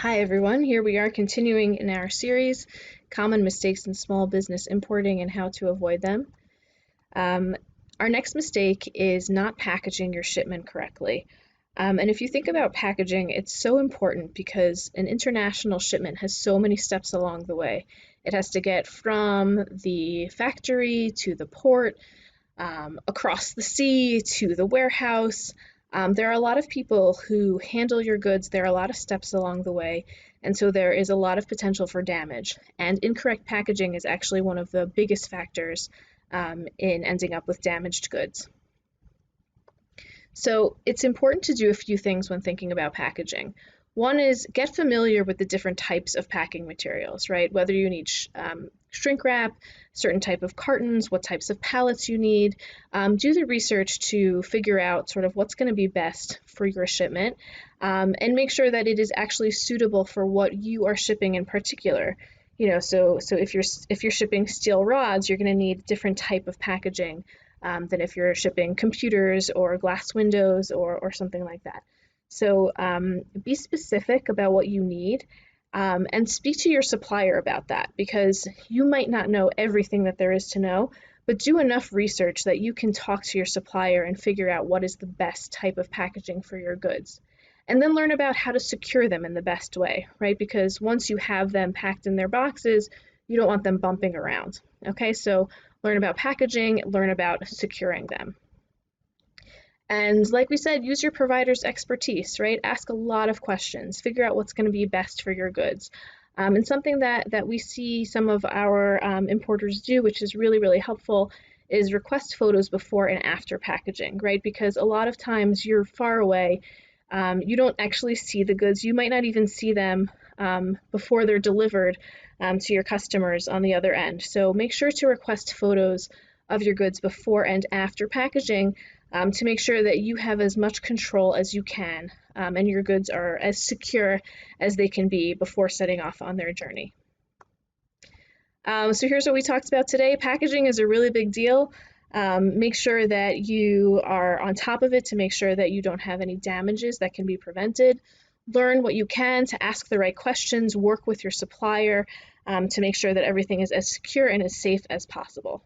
Hi everyone, here we are continuing in our series, Common Mistakes in Small Business Importing and How to Avoid Them. Our next mistake is not packaging your shipment correctly. And if you think about packaging, it's so important because an international shipment has so many steps along the way. It has to get from the factory to the port, across the sea to the warehouse. There are a lot of people who handle your goods. There are a lot of steps along the way, and so there is a lot of potential for damage. And incorrect packaging is actually one of the biggest factors in ending up with damaged goods. So it's important to do a few things when thinking about packaging. One is get familiar with the different types of packing materials, right? Whether you need shrink wrap, certain type of cartons, what types of pallets you need. Do the research to figure out sort of what's going to be best for your shipment, and make sure that it is actually suitable for what you are shipping in particular. So if you're shipping steel rods, you're going to need a different type of packaging than if you're shipping computers or glass windows or something like that. So be specific about what you need, and speak to your supplier about that, because you might not know everything that there is to know, but do enough research that you can talk to your supplier and figure out what is the best type of packaging for your goods. And then learn about how to secure them in the best way, right? Because once you have them packed in their boxes, you don't want them bumping around. Okay, so learn about packaging, learn about securing them. And like we said, use your provider's expertise, right? Ask a lot of questions, figure out what's going to be best for your goods. And something that we see some of our importers do, which is really, really helpful, is request photos before and after packaging, right? Because a lot of times you're far away, you don't actually see the goods. You might not even see them before they're delivered to your customers on the other end. So make sure to request photos of your goods before and after packaging, to make sure that you have as much control as you can, and your goods are as secure as they can be before setting off on their journey. So here's what we talked about today. Packaging is a really big deal. Make sure that you are on top of it to make sure that you don't have any damages that can be prevented. Learn what you can to ask the right questions, work with your supplier to make sure that everything is as secure and as safe as possible.